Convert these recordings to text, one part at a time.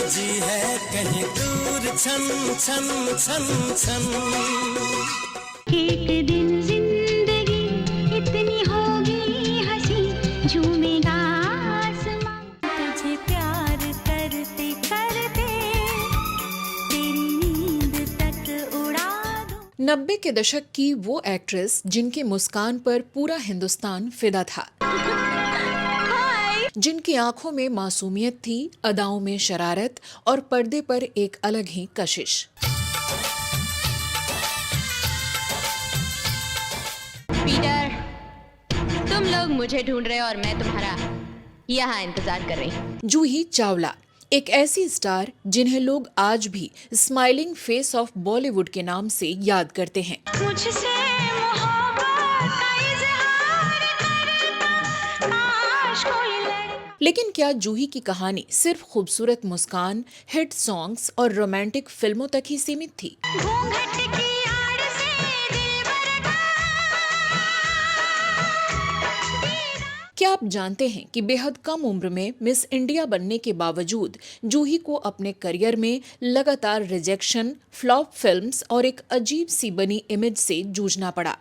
जी है कहीं दूर छन छन छन छन। एक दिन जिंदगी इतनी होगी हंसी झूमेगा आसमां। तुझे प्यार करते करते तेरी नींद तक उड़ा दूं। 90 के दशक की वो एक्ट्रेस जिनकी मुस्कान पर पूरा हिंदुस्तान फिदा था, जिनकी आंखों में मासूमियत थी, अदाओं में शरारत और पर्दे पर एक अलग ही कशिश। पीटर, तुम लोग मुझे ढूंढ रहे हो और मैं तुम्हारा यहाँ इंतजार कर रही हूँ। जूही चावला एक ऐसी स्टार जिन्हें लोग आज भी स्माइलिंग फेस ऑफ बॉलीवुड के नाम से याद करते हैं। मुझसे मोहब्बत का इजहार करता काश कोई लड़का। लेकिन क्या जूही की कहानी सिर्फ खूबसूरत मुस्कान, हिट सॉन्ग्स और रोमांटिक फिल्मों तक ही सीमित थी? घूंघट की आड़ से दिलबर का क्या आप जानते हैं कि बेहद कम उम्र में मिस इंडिया बनने के बावजूद जूही को अपने करियर में लगातार रिजेक्शन, फ्लॉप फिल्म्स और एक अजीब सी बनी इमेज से जूझना पड़ा।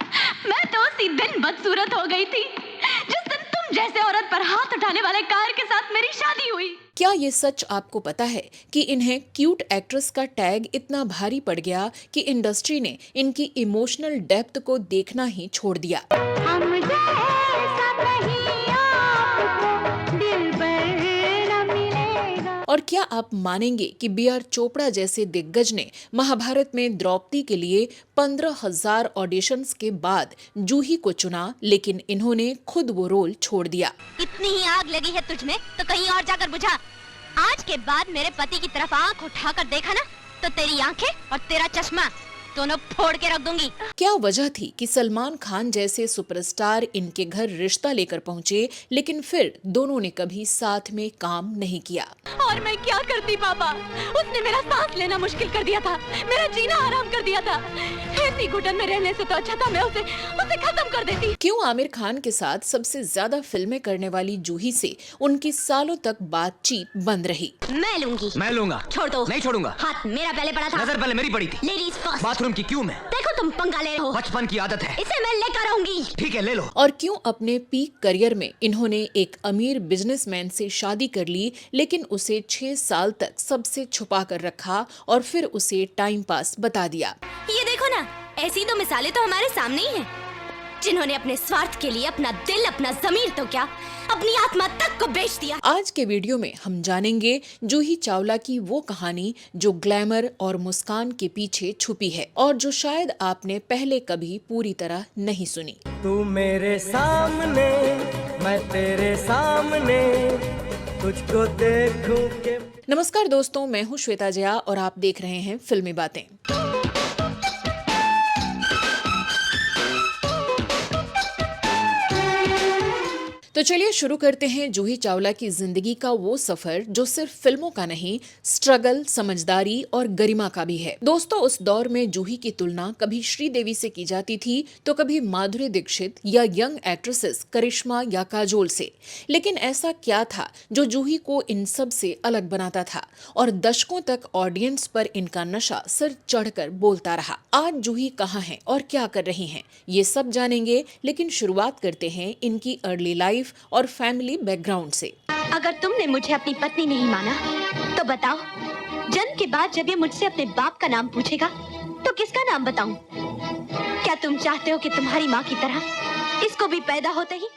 मैं तो उसी दिन बदसूरत हो गई थी जिस दिन तुम जैसे औरत पर हाथ उठाने वाले कार के साथ मेरी शादी हुई। क्या ये सच आपको पता है कि इन्हें क्यूट एक्ट्रेस का टैग इतना भारी पड़ गया कि इंडस्ट्री ने इनकी इमोशनल डेप्थ को देखना ही छोड़ दिया? हम जैसा कहीं आपको दिलबर न मिलेगा। और क्या आप मानेंगे कि बी.आर. चोपड़ा जैसे दिग्गज ने महाभारत में द्रौपदी के लिए 15,000 ऑडिशंस के बाद जूही को चुना, लेकिन इन्होंने खुद वो रोल छोड़ दिया। इतनी ही आग लगी है तुझ में तो कहीं और जाकर बुझा। आज के बाद मेरे पति की तरफ आंख उठाकर देखा ना तो तेरी आंखें और तेरा चश्मा दोनों फोड़ के रख दूंगी। क्या वजह थी कि सलमान खान जैसे सुपरस्टार इनके घर रिश्ता लेकर पहुंचे, लेकिन फिर दोनों ने कभी साथ में काम नहीं किया? और मैं क्या करती पापा, उसने मेरा सांस लेना मुश्किल कर दिया था, मेरा जीना आराम कर दिया था। ऐसी घुटन में रहने से तो अच्छा था मैं उसे खत्म कर देती। क्यों आमिर खान के साथ सबसे ज्यादा फिल्में करने वाली जूही से उनकी सालों तक बातचीत बंद रही? मैं लूंगी। मैं लूंगा। छोड़ दो। नहीं छोड़ूंगा। हाथ मेरा पहले पड़ा था। नजर पहले मेरी पड़ी थी। Ladies first. बाथरूम की क्यों मैं? देखो तुम पंगा ले रहे हो। बचपन की आदत है। इसे मैं लेकर आऊंगी। ठीक है ले लो। और क्यों अपने पीक करियर में इन्होंने एक अमीर बिजनेसमैन से शादी कर ली, लेकिन उसे 6 साल तक सबसे छुपा कर रखा और फिर उसे टाइम पास बता दिया? ये देखो ना, ऐसी तो मिसालें तो हमारे सामने ही हैं, जिन्होंने अपने स्वार्थ के लिए अपना दिल, अपना ज़मीर तो क्या, अपनी आत्मा तक को बेच दिया। आज के वीडियो में हम जानेंगे जूही चावला की वो कहानी जो ग्लैमर और मुस्कान के पीछे छुपी है और जो शायद आपने पहले कभी पूरी तरह नहीं सुनी। तू मेरे सामने मैं तेरे सामने तुझको देखूं के। नमस्कार दोस्तों, मैं हूँ श्वेता जया और आप देख रहे हैं फिल्मी बातें। तो चलिए शुरू करते हैं जूही चावला की जिंदगी का वो सफर जो सिर्फ फिल्मों का नहीं, स्ट्रगल, समझदारी और गरिमा का भी है। दोस्तों, उस दौर में जूही की तुलना कभी श्रीदेवी से की जाती थी तो कभी माधुरी दीक्षित या यंग एक्ट्रेसेस करिश्मा या काजोल से। लेकिन ऐसा क्या था जो जूही को इन सब से अलग बनाता था और दशकों तक ऑडियंस पर इनका नशा सिर चढ़कर बोलता रहा? आज जूही कहाँ हैं और क्या कर रही हैं, ये सब जानेंगे, लेकिन शुरुआत करते हैं इनकी अर्ली लाइफ और फैमिली बैकग्राउंड से। अगर तुमने मुझे अपनी पत्नी नहीं माना तो बताओ, जन्म के बाद जब ये मुझसे अपने बाप का नाम पूछेगा तो किसका नाम बताऊं? क्या तुम चाहते हो कि तुम्हारी माँ की तरह इसको भी पैदा होते ही?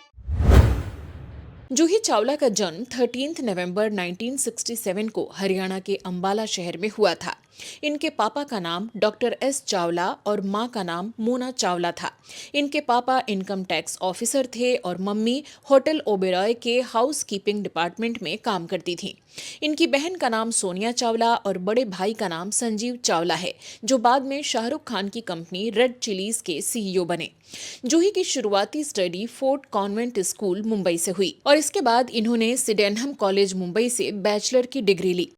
जूही चावला का जन्म 13 नवंबर 1967 को हरियाणा के अंबाला शहर में हुआ था। इनके पापा का नाम डॉक्टर एस चावला और मां का नाम मोना चावला था। इनके पापा इनकम टैक्स ऑफिसर थे और मम्मी होटल ओबेरॉय के हाउस कीपिंग डिपार्टमेंट में काम करती थी। इनकी बहन का नाम सोनिया चावला और बड़े भाई का नाम संजीव चावला है, जो बाद में शाहरुख खान की कंपनी रेड चिलीज के सीईओ बने। जूही की शुरुआती study fort convent school Mumbai से हुई और इसके बाद इन्होंने सिडेनहम कॉलेज मुंबई से बैचलर की डिग्री ली।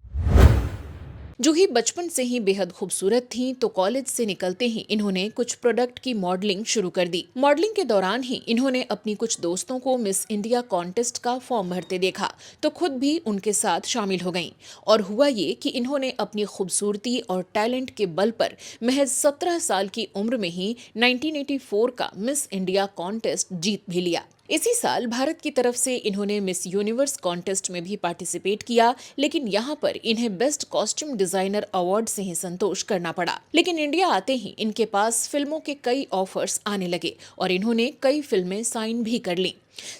जूही बचपन से ही बेहद खूबसूरत थीं, तो कॉलेज से निकलते ही इन्होंने कुछ प्रोडक्ट की मॉडलिंग शुरू कर दी। मॉडलिंग के दौरान ही इन्होंने अपनी कुछ दोस्तों को मिस इंडिया कॉन्टेस्ट का फॉर्म भरते देखा, तो खुद भी उनके साथ शामिल हो गईं। और हुआ ये कि इन्होंने अपनी खूबसूरती और टैलेंट के बल पर महज 17 साल की उम्र में ही 1984 का मिस इंडिया कॉन्टेस्ट जीत भी लिया। इसी साल भारत की तरफ से इन्होंने मिस यूनिवर्स कॉन्टेस्ट में भी पार्टिसिपेट किया, लेकिन यहाँ पर इन्हें बेस्ट कॉस्ट्यूम डिजाइनर अवार्ड से ही संतोष करना पड़ा। लेकिन इंडिया आते ही इनके पास फिल्मों के कई ऑफर्स आने लगे और इन्होंने कई फिल्में साइन भी कर लीं।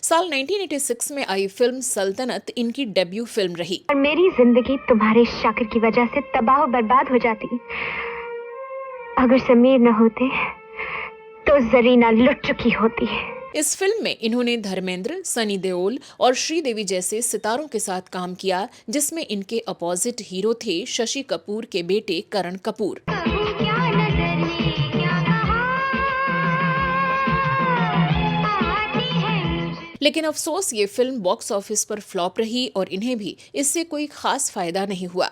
साल 1986 में आई फिल्म सल्तनत इनकी डेब्यू फिल्म रही। और मेरी जिंदगी तुम्हारे शाकिर की वजह से तबाह बर्बाद हो जाती। अगर समीर न होते तो जरीना लुट चुकी होती। इस फिल्म में इन्होंने धर्मेंद्र, सनी देओल और श्रीदेवी जैसे सितारों के साथ काम किया, जिसमें इनके अपोजिट हीरो थे शशि कपूर के बेटे करण कपूर। लेकिन अफसोस ये फिल्म बॉक्स ऑफिस पर फ्लॉप रही और इन्हें भी इससे कोई खास फायदा नहीं हुआ।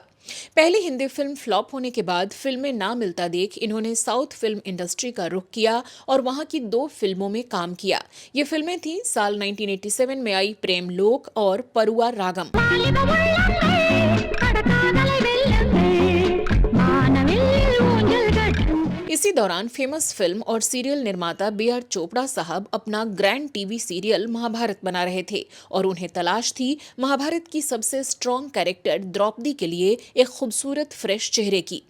पहली हिंदी फिल्म फ्लॉप होने के बाद फिल्में ना मिलता देख इन्होंने साउथ फिल्म इंडस्ट्री का रुख किया और वहां की 2 फिल्मों में काम किया। ये फिल्में थीं साल 1987 में आई प्रेम लोक और परुआ रागम। इसी दौरान फेमस फिल्म और सीरियल निर्माता B.R. चोपड़ा साहब अपना ग्रैंड टीवी सीरियल महाभारत बना रहे थे और उन्हें तलाश थी महाभारत की सबसे स्ट्रॉन्ग कैरेक्टर द्रौपदी के लिए एक खूबसूरत फ्रेश चेहरे की।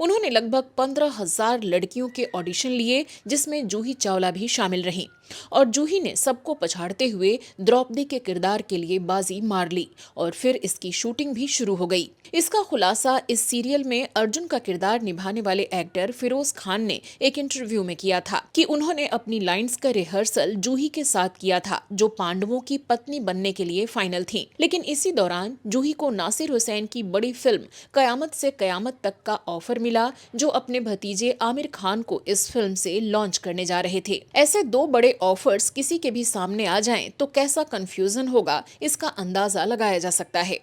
उन्होंने लगभग 15,000 लड़कियों के ऑडिशन लिए, जिसमें जूही चावला भी शामिल रहीं और जूही ने सबको पछाड़ते हुए द्रौपदी के किरदार के लिए बाजी मार ली और फिर इसकी शूटिंग भी शुरू हो गई। इसका खुलासा इस सीरियल में अर्जुन का किरदार निभाने वाले एक्टर फिरोज खान ने एक इंटरव्यू में किया था कि उन्होंने अपनी लाइंस का रिहर्सल जूही के साथ किया था, जो पांडवों की पत्नी बनने के लिए फाइनल थी। लेकिन इसी दौरान जूही को नासिर हुसैन की बड़ी फिल्म कयामत से कयामत तक का ऑफर मिला, जो अपने भतीजे आमिर खान को इस फिल्म से लॉन्च करने जा रहे थे। ऐसे 2 बड़े ऑफर्स किसी के भी सामने आ जाएं तो कैसा कंफ्यूजन होगा, इसका अंदाजा लगाया जा सकता है।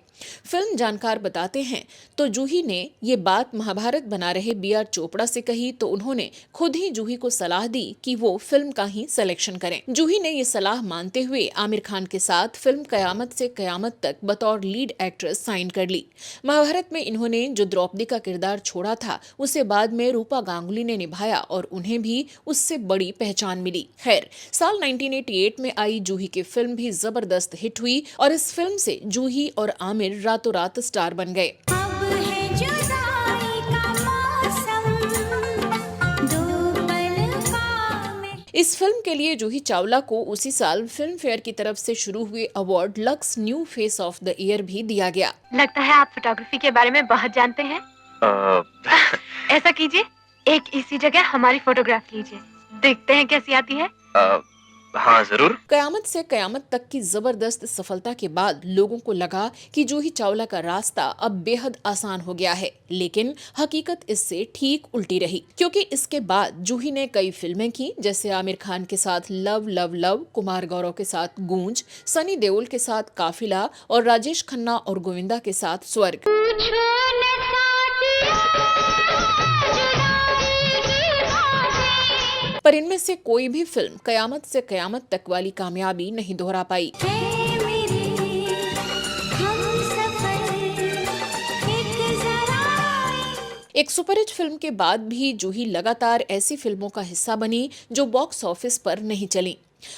फिल्म जानकार बताते हैं तो जूही ने ये बात महाभारत बना रहे B.R. चोपड़ा से कही तो उन्होंने खुद ही जूही को सलाह दी कि वो फिल्म का ही सिलेक्शन करें। जूही ने ये सलाह मानते हुए आमिर खान के साथ फिल्म कयामत से कयामत तक बतौर लीड एक्ट्रेस साइन कर ली। महाभारत में इन्होंने जो द्रौपदी का किरदार छोड़ा था उसे बाद में रूपा गांगुली ने निभाया और उन्हें भी उससे बड़ी पहचान मिली। खैर, साल 1988 में आई जूही की फिल्म भी जबरदस्त हिट हुई और इस फिल्म से जूही और आमिर रातों रात स्टार बन गए। अब है जुदाई का मौसम, 2 पल का में। इस फिल्म के लिए जूही चावला को उसी साल फिल्म फेयर की तरफ से शुरू हुए award lux new face of the year भी दिया गया। लगता है आप फोटोग्राफी के बारे में बहुत जानते हैं। ऐसा कीजिए, एक इसी जगह हमारी फोटोग्राफ लीजिए, देखते हैं कैसी आती है। हाँ जरूर। कयामत से कयामत तक की जबरदस्त सफलता के बाद लोगों को लगा कि जूही चावला का रास्ता अब बेहद आसान हो गया है, लेकिन हकीकत इससे ठीक उल्टी रही, क्योंकि इसके बाद जूही ने कई फिल्में की, जैसे आमिर खान के साथ love love love, Kumar Gaurav के साथ गूंज, सनी देओल के साथ काफिला और राजेश खन्ना और गोविंदा के साथ स्वर्ग। पर इनमें से कोई भी फिल्म कयामत से कयामत तक वाली कामयाबी नहीं दोहरा पाई। एक सुपरहिट फिल्म के बाद भी जूही लगातार ऐसी फिल्मों का हिस्सा बनी जो बॉक्स ऑफिस पर नहीं चली।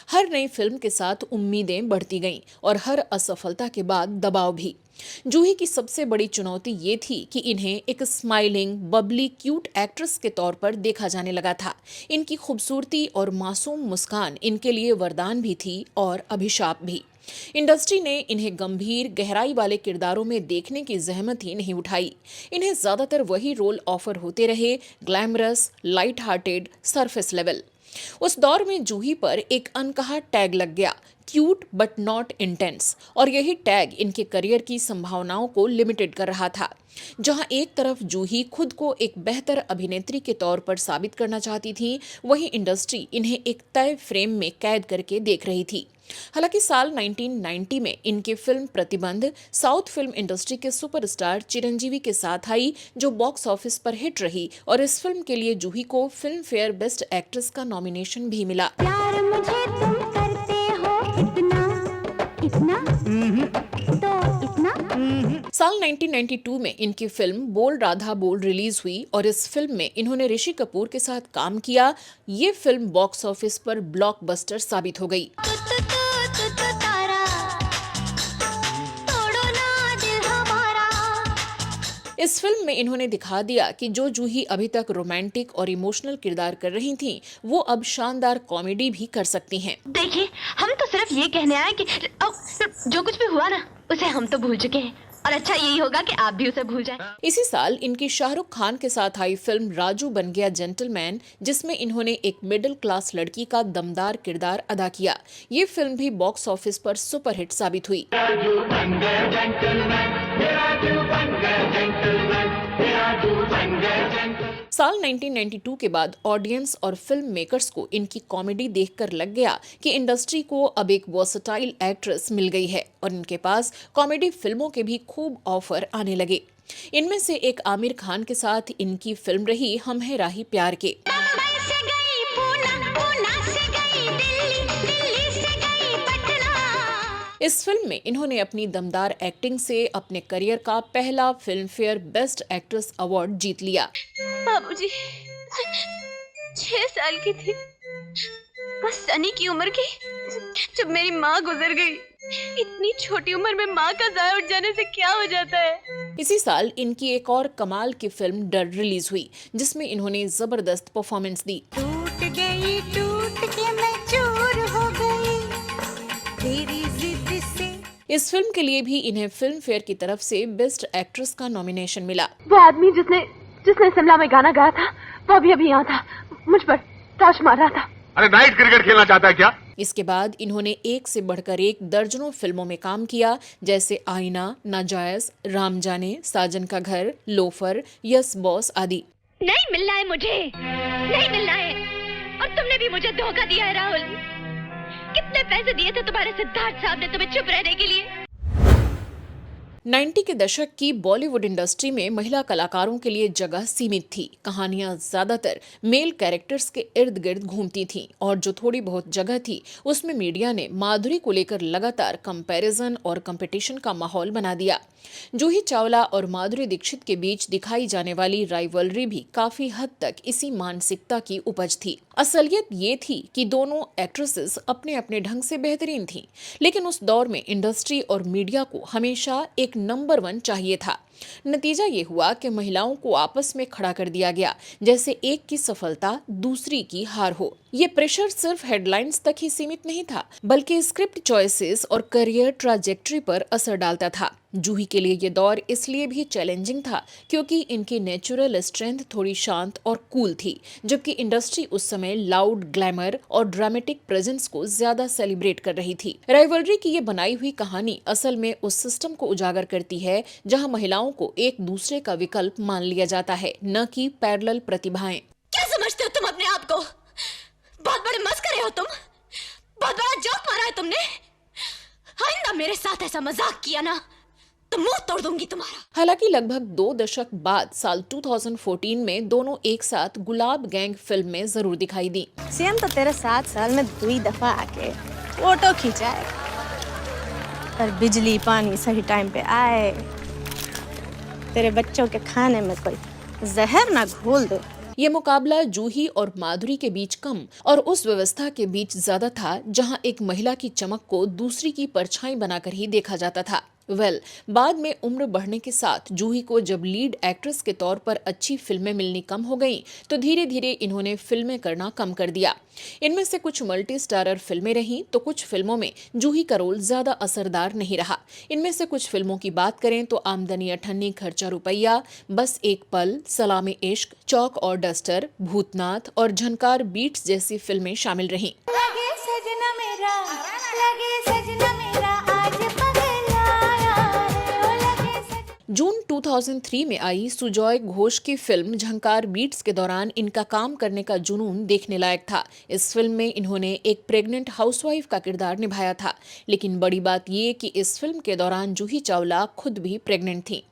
हर नई फिल्म के साथ उम्मीदें बढ़ती गईं और हर असफलता के बाद दबाव भी। जूही की सबसे बड़ी चुनौती ये थी कि इन्हें एक स्माइलिंग, बबली, क्यूट एक्ट्रेस के तौर पर देखा जाने लगा था। इनकी खूबसूरती और मासूम मुस्कान इनके लिए वरदान भी थी और अभिशाप भी। इंडस्ट्री ने इन्हें गंभीर, गहराई वाले किरदारों में देखने की जहमत ही नहीं उठाई। इन्हें ज्यादातर वही रोल ऑफर होते रहे, glamorous, light hearted, surface level. उस दौर में जूही पर एक अनकहा टैग लग गया, क्यूट बट नॉट इंटेंस, और यही टैग इनके करियर की संभावनाओं को लिमिटेड कर रहा था। जहां एक तरफ जूही खुद को एक बेहतर अभिनेत्री के तौर पर साबित करना चाहती थी, वहीं इंडस्ट्री इन्हें एक तय फ्रेम में कैद करके देख रही थी। हालांकि साल 1990 में इनकी फिल्म प्रतिबंध साउथ फिल्म इंडस्ट्री के सुपरस्टार चिरंजीवी के साथ आई, जो बॉक्स ऑफिस पर हिट रही, और इस फिल्म के लिए जूही को फिल्म फेयर बेस्ट एक्ट्रेस का नॉमिनेशन भी मिला। प्यार मुझे तुम करते हो इतना इतना तो इतना। साल 1992 में इनकी फिल्म बोल राधा बोल रिलीज हुई, और इस फिल्म में इन्होंने ऋषि कपूर के साथ काम किया। ये फिल्म बॉक्स ऑफिस पर ब्लॉकबस्टर साबित हो गई। तारा तोड़ो ना दिल हमारा। इस फिल्म में इन्होंने दिखा दिया कि जो जूही अभी तक रोमांटिक और इमोशनल किरदार कर रही थीं, वो अब शानदार कॉमेडी भी कर सकती हैं। देखिए, हम तो सिर्फ ये कहने आए कि जो कुछ भी हुआ ना, उसे हम तो भूल चुके हैं, और अच्छा यही होगा कि आप भी उसे भूल जाएं। इसी साल इनकी शाहरुख खान के साथ आई फिल्म राजू बन गया जेंटलमैन, जिसमें इन्होंने एक मिडिल क्लास लड़की का दमदार किरदार अदा किया। ये फिल्म भी बॉक्स ऑफिस पर सुपरहिट साबित हुई। साल 1992 के बाद ऑडियंस और फिल्म मेकर्स को इनकी कॉमेडी देखकर लग गया कि इंडस्ट्री को अब एक वर्सटाइल एक्ट्रेस मिल गई है, और इनके पास कॉमेडी फिल्मों के भी खूब ऑफर आने लगे। इनमें से एक आमिर खान के साथ इनकी फिल्म रही हम हैं राही प्यार के। मुंबई से गई पूना, पूना से गई दिल्ली, दिल्ली से गई पटना। इस फिल्म में इन्होंने अपनी दमदार एक्टिंग से अपने करियर का पहला Filmfare best actress award जीत लिया। बाबूजी 6 साल की थी, बस सनी की उम्र की, जब मेरी माँ गुजर गई। इतनी छोटी उम्र में माँ का जाया उठ जाने से क्या हो जाता है। इसी साल इनकी एक और कमाल की फिल्म डर रिलीज हुई, जिसमें इन्होंने जबरदस्त परफॉर्मेंस दी। टूट के मैं चूर हो गई तेरी जिद से। इस फिल्म के लिए भी इन्हें फिल्म फेयर की तरफ से बेस्ट एक्ट्रेस का नॉमिनेशन मिला। वो आदमी जिसने शिमला में गाना गाया था, वो अभी यहाँ था, मुझ पर टॉर्च मार रहा था। अरे नाइट क्रिकेट खेलना चाहता है क्या? इसके बाद इन्होंने एक से बढ़कर एक दर्जनों फिल्मों में काम किया, जैसे आईना, नाजायज, राम जाने, साजन का घर, लोफर, यस बॉस आदि। नहीं मिलना है मुझे, नहीं मिलना है। और तुमने भी मुझे धोखा दिया है राहुल। कितने पैसे दिए थे तुम्हारे सिद्धार्थ साहब ने तुम्हें चुप रहने के लिए? 90 के दशक की बॉलीवुड इंडस्ट्री में महिला कलाकारों के लिए जगह सीमित थी। कहानियां ज्यादातर मेल कैरेक्टर्स के इर्द गिर्द घूमती थीं, और जो थोड़ी बहुत जगह थी उसमें मीडिया ने माधुरी को लेकर लगातार कंपैरिजन और कंपटीशन का माहौल बना दिया। जूही चावला और माधुरी दीक्षित के बीच दिखाई जाने वाली राइवलरी भी काफी हद तक इसी मानसिकता की उपज थी। असलियत ये थी कि दोनों एक्ट्रेसेस अपने अपने ढंग से बेहतरीन थीं, लेकिन उस दौर में इंडस्ट्री और मीडिया को हमेशा एक नंबर 1 चाहिए था। नतीजा ये हुआ कि महिलाओं को आपस में खड़ा कर दिया गया, जैसे एक की सफलता दूसरी की हार हो। ये प्रेशर सिर्फ हेडलाइंस तक ही सीमित नहीं था, बल्कि स्क्रिप्ट चॉइसेस और करियर ट्रैजेक्टरी पर असर डालता था। जूही के लिए ये दौर इसलिए भी चैलेंजिंग था क्योंकि इनकी नेचुरल स्ट्रेंथ थोड़ी शांत और कूल थी, जबकि इंडस्ट्री उस समय लाउड, ग्लैमर और ड्रामेटिक प्रेजेंस को ज्यादा सेलिब्रेट कर रही थी। राइवलरी की ये बनाई हुई कहानी असल में उस सिस्टम को उजागर करती है जहां महिलाओं को एक दूसरे का विकल्प मान लिया जाता है, न कि पैरेलल प्रतिभाएं। क्या समझते हो तुम अपने आप को? बहुत बड़े मस्करे हो तुम, बहुत बड़ा जोक मारा है तुमने। आइंदा मेरे साथ ऐसा मजाक किया ना तो मुंह तोड़ दूंगी तुम्हारा। हालांकि लगभग 2 दशक बाद साल 2014 में दोनों एक साथ गुलाब गैंग फिल्म में जरूर दिखाई दी। सीएम तो तेरे 7 साल में 2 दफा आके फोटो खिंचाए, पर बिजली पानी सही टाइम पे आए, तेरे बच्चों के खाने में कोई जहर ना घोल दे। ये मुकाबला जूही और माधुरी के बीच कम और उस व्यवस्था के बीच ज्यादा था जहां एक महिला की चमक को दूसरी की परछाई बनाकर ही देखा जाता था। बाद में उम्र बढ़ने के साथ जूही को जब लीड एक्ट्रेस के तौर पर अच्छी फिल्में मिलनी कम हो गईं, तो धीरे धीरे इन्होंने फिल्में करना कम कर दिया। इनमें से कुछ मल्टी स्टारर फिल्में रहीं, तो कुछ फिल्मों में जूही का रोल ज्यादा असरदार नहीं रहा। इनमें से कुछ फिल्मों की बात करें तो आमदनी अठन्नी खर्चा रुपया, बस एक पल, सलामे इश्क, चौक और डस्टर, भूतनाथ और झनकार बीट्स जैसी फिल्में शामिल रहीं। लगे सजना मेरा जून 2003 में आई सुजॉय घोष की फिल्म झंकार बीट्स के दौरान इनका काम करने का जुनून देखने लायक था। इस फिल्म में इन्होंने एक प्रेग्नेंट हाउसवाइफ का किरदार निभाया था, लेकिन बड़ी बात ये कि इस फिल्म के दौरान जूही चावला खुद भी प्रेग्नेंट थी।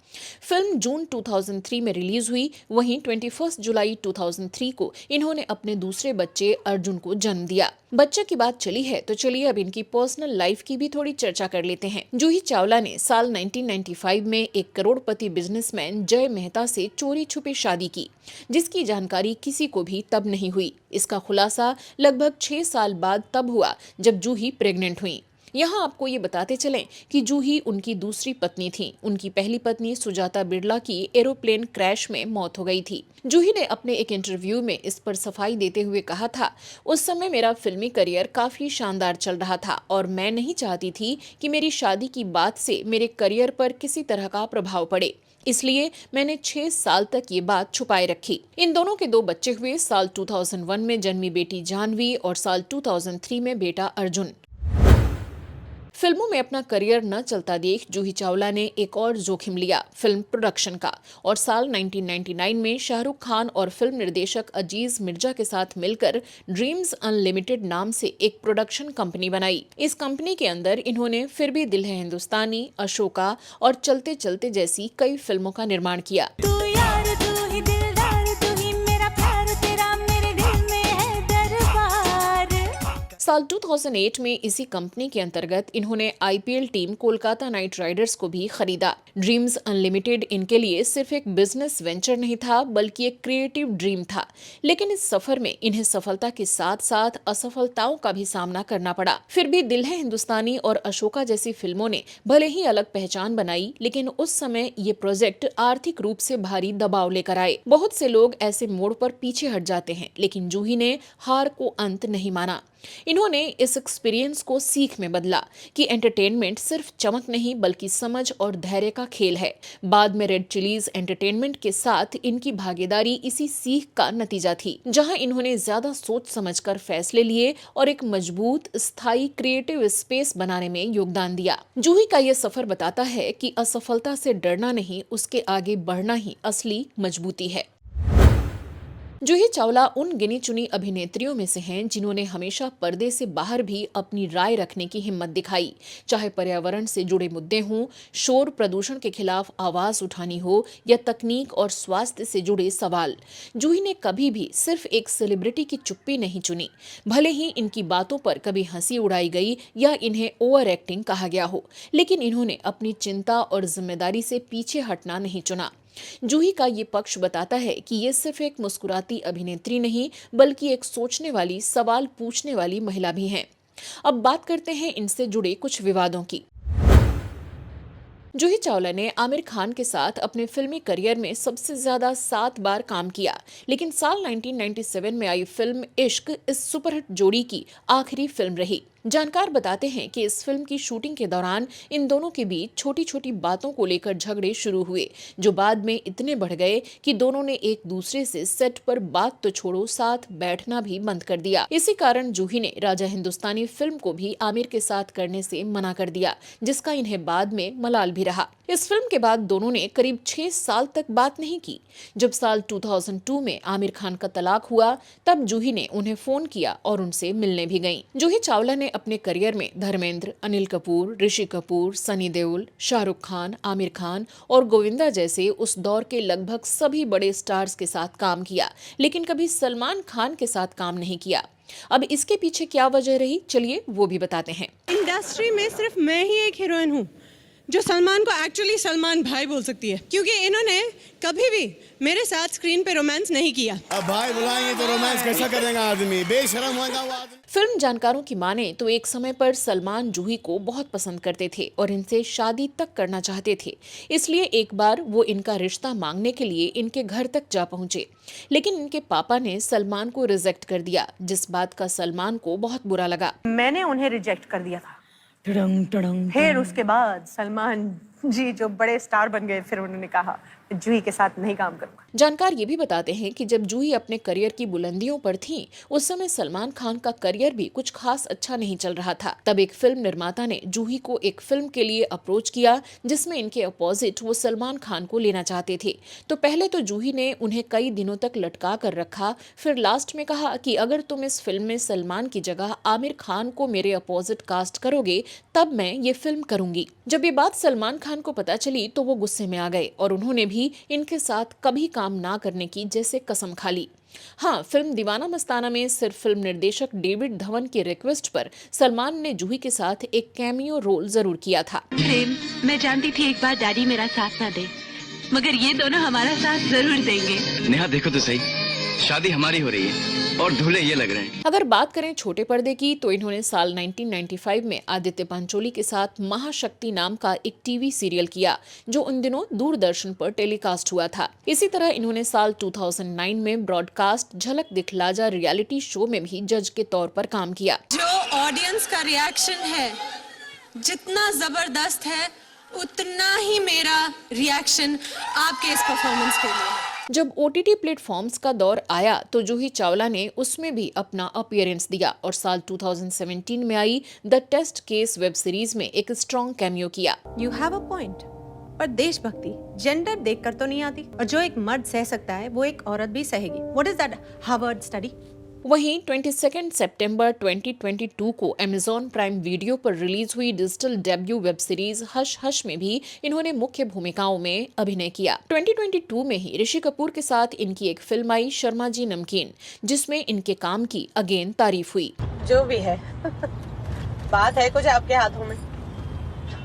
फिल्म जून 2003 में रिलीज हुई। वहीं 21 जुलाई 2003 को इन्होंने अपने दूसरे बच्चे अर्जुन को जन्म दिया। बच्चे की बात चली है तो चलिए अब इनकी पर्सनल लाइफ की भी थोड़ी चर्चा कर लेते हैं। जूही चावला ने साल 1995 में एक करोड़पति बिजनेसमैन जय मेहता से चोरी छुपे शादी की, जिसकी जानकारी किसी को भी तब नहीं हुई। इसका खुलासा लगभग 6 साल बाद तब हुआ जब जूही प्रेग्नेंट हुई। यहाँ आपको ये बताते चलें कि जूही उनकी दूसरी पत्नी थी। उनकी पहली पत्नी सुजाता बिरला की एरोप्लेन क्रैश में मौत हो गई थी। जूही ने अपने एक इंटरव्यू में इस पर सफाई देते हुए कहा था, उस समय मेरा फिल्मी करियर काफी शानदार चल रहा था और मैं नहीं चाहती थी कि मेरी शादी की बात से मेरे करियर पर किसी तरह का प्रभाव पड़े, इसलिए मैंने 6 साल तक ये बात छुपाए रखी। इन दोनों के 2 बच्चे हुए। साल 2001 में जन्मी बेटी जानवी और साल 2003 में बेटा अर्जुन। फिल्मों में अपना करियर न चलता देख जूही चावला ने एक और जोखिम लिया, फिल्म प्रोडक्शन का, और साल 1999 में शाहरुख खान और फिल्म निर्देशक अजीज मिर्जा के साथ मिलकर ड्रीम्स अनलिमिटेड नाम से एक प्रोडक्शन कंपनी बनाई। इस कंपनी के अंदर इन्होंने फिर भी दिल है हिंदुस्तानी, अशोका और चलते चलते जैसी कई फिल्मों का निर्माण किया। साल 2008 में इसी कंपनी के अंतर्गत इन्होंने IPL team Kolkata night Riders को भी खरीदा। ड्रीम्स अनलिमिटेड इनके लिए सिर्फ एक बिजनेस वेंचर नहीं था, बल्कि एक क्रिएटिव ड्रीम था। लेकिन इस सफर में इन्हें सफलता के साथ साथ असफलताओं का भी सामना करना पड़ा। फिर भी दिल है हिंदुस्तानी और अशोका जैसी फिल्मों ने भले ही अलग पहचान बनाई, लेकिन उस समय ये प्रोजेक्ट आर्थिक रूप से भारी दबाव लेकर आए। बहुत से लोग ऐसे मोड़ पर पीछे हट जाते हैं, लेकिन जूही ने हार को अंत नहीं माना। इन्होंने इस एक्सपीरियंस को सीख में बदला कि एंटरटेनमेंट सिर्फ चमक नहीं बल्कि समझ और धैर्य का खेल है। बाद में रेड चिलीज एंटरटेनमेंट के साथ इनकी भागीदारी इसी सीख का नतीजा थी, जहां इन्होंने ज्यादा सोच समझकर फैसले लिए और एक मजबूत, स्थायी क्रिएटिव स्पेस बनाने में योगदान दिया। जूही का यह सफर बताता है कि असफलता से डरना नहीं, उसके आगे बढ़ना ही असली मजबूती है। जूही चावला उन गिनी चुनी अभिनेत्रियों में से हैं जिन्होंने हमेशा पर्दे से बाहर भी अपनी राय रखने की हिम्मत दिखाई, चाहे पर्यावरण से जुड़े मुद्दे हों, शोर प्रदूषण के खिलाफ आवाज उठानी हो या तकनीक और स्वास्थ्य से जुड़े सवाल। जूही ने कभी भी सिर्फ एक सेलिब्रिटी की चुप्पी नहीं चुनी, भले ही इनकी बातों पर कभी हंसी उड़ाई गई या इन्हें ओवर एक्टिंग कहा गया हो, लेकिन इन्होंने अपनी चिंता और जिम्मेदारी से पीछे हटना नहीं चुना। जूही का ये पक्ष बताता है कि ये सिर्फ एक मुस्कुराती अभिनेत्री नहीं बल्कि एक सोचने वाली, सवाल पूछने वाली महिला भी हैं। अब बात करते हैं इनसे जुड़े कुछ विवादों की। जूही चावला ने आमिर खान के साथ अपने फिल्मी करियर में सबसे ज्यादा 7 बार काम किया, लेकिन साल 1997 में आई फिल्म इश्क इस सुपरहिट जोड़ी की आखिरी फिल्म रही। जानकार बताते हैं कि इस फिल्म की शूटिंग के दौरान इन दोनों के बीच छोटी छोटी बातों को लेकर झगड़े शुरू हुए, जो बाद में इतने बढ़ गए कि दोनों ने एक दूसरे से सेट पर बात तो छोड़ो, साथ बैठना भी बंद कर दिया। इसी कारण जूही ने राजा हिंदुस्तानी फिल्म को भी आमिर के साथ करने से मना कर दिया, जिसका इन्हें बाद में मलाल भी रहा। इस फिल्म के बाद दोनों ने करीब 6 साल तक बात नहीं की। जब साल 2002 में आमिर खान का तलाक हुआ, तब जूही ने उन्हें फोन किया और उनसे मिलने भी गईं। जूही चावला ने अपने करियर में धर्मेंद्र, अनिल कपूर, ऋषि कपूर, सनी देओल, शाहरुख खान, आमिर खान और गोविंदा जैसे उस दौर के लगभग सभी बड़े स्टार्स के साथ काम किया, लेकिन कभी सलमान खान के साथ काम नहीं किया। अब इसके पीछे क्या वजह रही, चलिए वो भी बताते हैं। इंडस्ट्री में सिर्फ मैं ही एक हीरोइन हूँ जो सलमान को एक्चुअली सलमान भाई बोल सकती है, क्योंकि इन्होंने कभी भी मेरे साथ स्क्रीन पे रोमांस नहीं किया। अब भाई बुलाएंगे तो रोमांस कैसा करेगा आदमी, बेशरम होगा वो आदमी। फिल्म जानकारों की माने तो एक समय पर सलमान जूही को बहुत पसंद करते थे और इनसे शादी तक करना चाहते थे। इसलिए एक बार वो इनका रिश्ता मांगने के लिए इनके घर तक जा पहुंचे, लेकिन इनके पापा ने सलमान को रिजेक्ट कर दिया, जिस बात का सलमान को बहुत बुरा लगा। मैंने उन्हें रिजेक्ट कर दिया था। फिर उसके बाद सलमान जी जो बड़े स्टार बन गए, फिर उन्होंने कहा जूही के साथ नहीं काम करूंगा। जानकार ये भी बताते हैं कि जब जूही अपने करियर की बुलंदियों पर थी, उस समय सलमान खान का करियर भी कुछ खास अच्छा नहीं चल रहा था। तब एक फिल्म निर्माता ने जूही को एक फिल्म के लिए अप्रोच किया जिसमें इनके अपोजिट वो सलमान खान को लेना चाहते थे। तो पहले तो जूही ने उन्हें कई दिनों तक लटका कर रखा, फिर लास्ट में कहा कि अगर तुम इस फिल्म में सलमान की जगह आमिर खान को मेरे अपोजिट कास्ट करोगे तब मैं ये फिल्म करूंगी। जब ये बात सलमान खान को पता चली तो वो गुस्से में आ गए और उन्होंने भी इनके साथ कभी काम ना करने की जैसे कसम खा ली। हाँ, फिल्म दीवाना मस्ताना में सिर्फ फिल्म निर्देशक डेविड धवन की रिक्वेस्ट पर सलमान ने जूही के साथ एक कैमियो रोल जरूर किया था। प्रेम, मैं जानती थी एक बार डैडी मेरा साथ ना दे, मगर ये दोनों हमारा साथ जरूर देंगे। नेहा देखो तो सही, शादी हमारी हो रही है और दूल्हे ये लग रहे हैं। अगर बात करें छोटे पर्दे की तो इन्होंने साल 1995 में आदित्य पंचोली के साथ महाशक्ति नाम का एक टीवी सीरियल किया जो उन दिनों दूरदर्शन पर टेलीकास्ट हुआ था। इसी तरह इन्होंने साल 2009 में ब्रॉडकास्ट झलक दिखला जा रियलिटी शो में भी जज के तौर पर काम किया। जो ऑडियंस का रिएक्शन है जितना जबरदस्त है उतना ही मेरा रिएक्शन आपके इस परफॉर्मेंस के लिए। जब OTT प्लेटफॉर्म्स का दौर आया तो जूही चावला ने उसमें भी अपना अपीयरेंस दिया और साल 2017 में आई the test case web series में एक स्ट्रॉन्ग कैमियो किया। यू हैव अ पॉइंट, पर देशभक्ति जेंडर देखकर तो नहीं आती, और जो एक मर्द सह सकता है वो एक औरत भी सहेगी। What is that Harvard study? वहीं 22 सितंबर 2022 को अमेज़न प्राइम वीडियो पर रिलीज हुई digital debut web series hush hush में भी इन्होंने मुख्य भूमिकाओं में अभिनय किया। 2022 में ही ऋषि कपूर के साथ इनकी एक फिल्म आई शर्मा जी नमकीन, जिसमें इनके काम की अगेन तारीफ हुई। जो भी है बात है कुछ आपके हाथों में,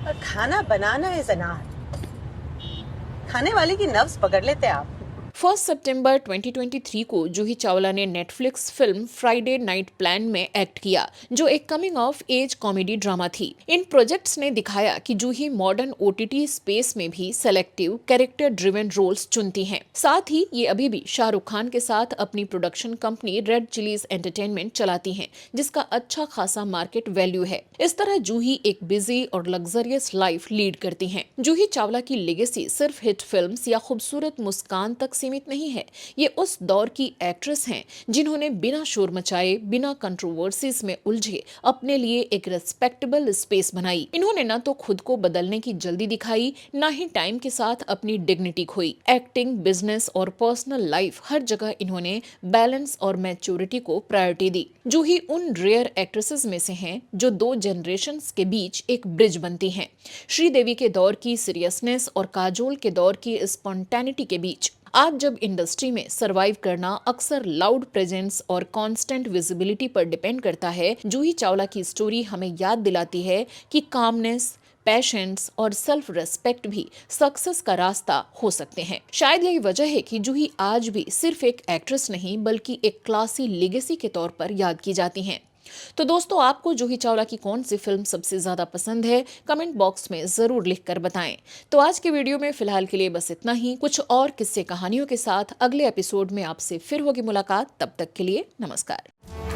और खाना बनाना इज एन आर्ट। खाने वाले की नब्ज पकड़ लेते आप। 1 सितंबर 2023 को जूही चावला ने Netflix film Friday night plan में एक्ट किया जो एक coming of age comedy drama थी। इन प्रोजेक्ट्स ने दिखाया कि जूही मॉडर्न OTT स्पेस में भी सेलेक्टिव कैरेक्टर ड्रिवन रोल्स चुनती हैं। साथ ही ये अभी भी शाहरुख खान के साथ अपनी production company red chillies entertainment चलाती हैं, जिसका अच्छा खासा मार्केट वैल्यू है। इस तरह जूही एक बिजी और लग्जरियस लाइफ लीड करती हैं। जूही चावला की लेगेसी सिर्फ हिट फिल्म्स या खूबसूरत मुस्कान तक सीमित नहीं है। ये उस दौर की एक्ट्रेस हैं जिन्होंने बिना शोर मचाए, बिना कंट्रोवर्सीज में उलझे अपने लिए एक रेस्पेक्टेबल स्पेस बनाई। इन्होंने न तो खुद को बदलने की जल्दी दिखाई, न ही टाइम के साथ अपनी डिग्निटी खोई। एक्टिंग, बिजनेस और पर्सनल लाइफ हर जगह इन्होंने बैलेंस और मैच्योरिटी को प्रायोरिटी दी। जूही उन रेयर एक्ट्रेसेस में से हैं जो 2 जनरेशंस के बीच एक ब्रिज बनती हैं। श्रीदेवी के दौर की सीरियसनेस और काजोल के दौर की स्पॉन्टेनिटी के बीच। आज जब इंडस्ट्री में सरवाइव करना अक्सर लाउड प्रेजेंस और कांस्टेंट विजिबिलिटी पर डिपेंड करता है, जूही चावला की स्टोरी हमें याद दिलाती है कि कामनेस, पैशंस और सेल्फ रेस्पेक्ट भी सक्सेस का रास्ता हो सकते हैं। शायद यही वजह है कि जूही आज भी सिर्फ एक एक्ट्रेस नहीं बल्कि एक क्लासी लेगेसी के तौर पर याद की जाती हैं। तो दोस्तों, आपको जूही चावला की कौन सी फिल्म सबसे ज्यादा पसंद है, कमेंट बॉक्स में जरूर लिखकर बताएं। तो आज के वीडियो में फिलहाल के लिए बस इतना ही। कुछ और किस्से कहानियों के साथ अगले एपिसोड में आपसे फिर होगी मुलाकात। तब तक के लिए नमस्कार।